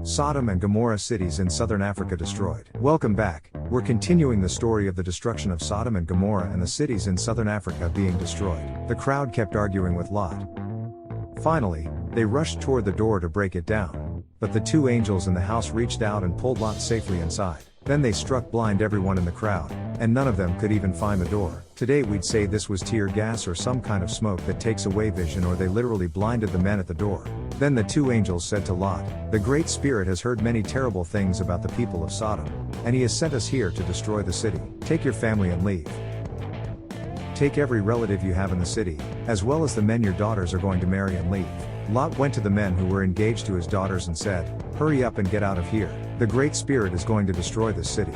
Sodom and Gomorrah cities in southern Africa destroyed. Welcome back. We're continuing the story of the destruction of Sodom and Gomorrah and the cities in southern Africa being destroyed. The crowd kept arguing with Lot. Finally, they rushed toward the door to break it down. But the two angels in the house reached out and pulled Lot safely inside. Then they struck blind everyone in the crowd, and none of them could even find the door. Today we'd say this was tear gas or some kind of smoke that takes away vision, or they literally blinded the men at the door. Then the two angels said to Lot, "The Great Spirit has heard many terrible things about the people of Sodom, and he has sent us here to destroy the city. Take your family and leave. Take every relative you have in the city, as well as the men your daughters are going to marry, and leave." Lot went to the men who were engaged to his daughters and said, "Hurry up and get out of here. The Great Spirit is going to destroy this city."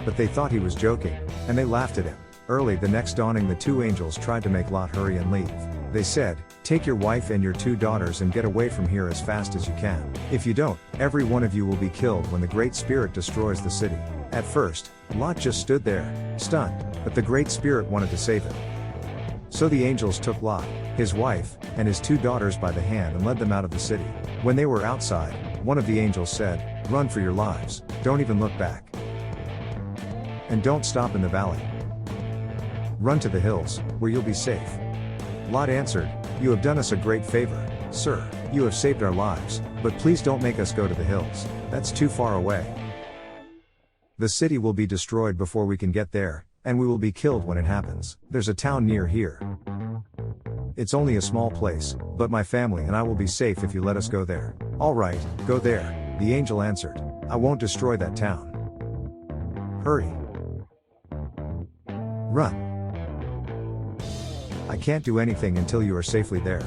But they thought he was joking, and they laughed at him. Early the next dawning, the two angels tried to make Lot hurry and leave. They said, "Take your wife and your two daughters and get away from here as fast as you can. If you don't, every one of you will be killed when the Great Spirit destroys the city." At first, Lot just stood there, stunned, but the Great Spirit wanted to save him. So the angels took Lot, his wife, and his two daughters by the hand and led them out of the city. When they were outside, one of the angels said, "Run for your lives, don't even look back. And don't stop in the valley. Run to the hills, where you'll be safe." Lot answered, "You have done us a great favor, sir. You have saved our lives, but please don't make us go to the hills. That's too far away. The city will be destroyed before we can get there, and we will be killed when it happens. There's a town near here. It's only a small place, but my family and I will be safe if you let us go there." "All right, go there," the angel answered. "I won't destroy that town. Hurry. Run. I can't do anything until you are safely there."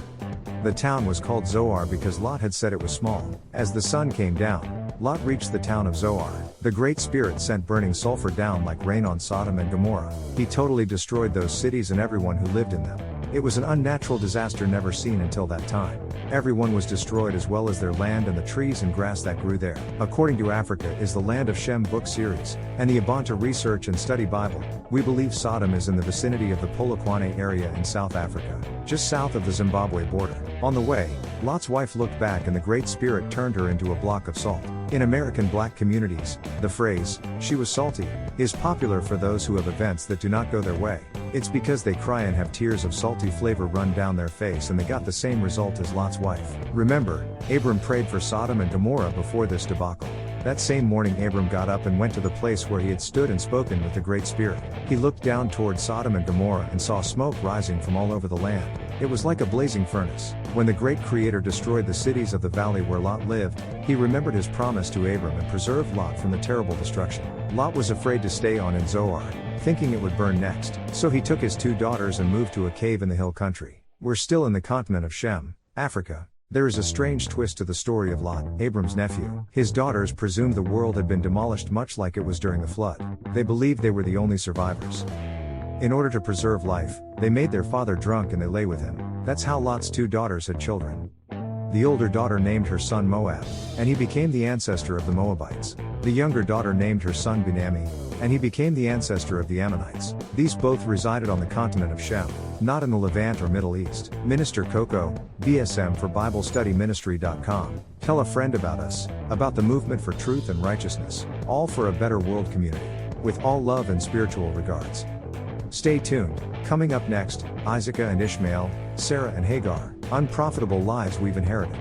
The town was called Zoar because Lot had said it was small. As the sun came down, Lot reached the town of Zoar. The Great Spirit sent burning sulfur down like rain on Sodom and Gomorrah. He totally destroyed those cities and everyone who lived in them. It was an unnatural disaster never seen until that time. Everyone was destroyed, as well as their land and the trees and grass that grew there. According to Africa is the Land of Shem book series, and the Ubuntu Research and Study Bible, we believe Sodom is in the vicinity of the Polokwane area in South Africa, just south of the Zimbabwe border. On the way, Lot's wife looked back and the Great Spirit turned her into a block of salt. In American black communities, the phrase, "she was salty," is popular for those who have events that do not go their way. It's because they cry and have tears of salty flavor run down their face, and they got the same result as Lot's wife. Remember, Abram prayed for Sodom and Gomorrah before this debacle. That same morning Abram got up and went to the place where he had stood and spoken with the Great Spirit. He looked down toward Sodom and Gomorrah and saw smoke rising from all over the land. It was like a blazing furnace. When the great Creator destroyed the cities of the valley where Lot lived, he remembered his promise to Abram and preserved Lot from the terrible destruction. Lot was afraid to stay on in Zoar, thinking it would burn next. So he took his two daughters and moved to a cave in the hill country. We're still in the continent of Shem, Africa. There is a strange twist to the story of Lot, Abram's nephew. His daughters presumed the world had been demolished much like it was during the flood. They believed they were the only survivors. In order to preserve life, they made their father drunk and they lay with him. That's how Lot's two daughters had children. The older daughter named her son Moab, and he became the ancestor of the Moabites. The younger daughter named her son Benami, and he became the ancestor of the Ammonites. These both resided on the continent of Shem, not in the Levant or Middle East. Minister Coco, BSM for BibleStudyMinistry.com. Tell a friend about us, about the movement for truth and righteousness, all for a better world community. With all love and spiritual regards. Stay tuned. Coming up next, Isaac and Ishmael, Sarah and Hagar, unprofitable lives we've inherited.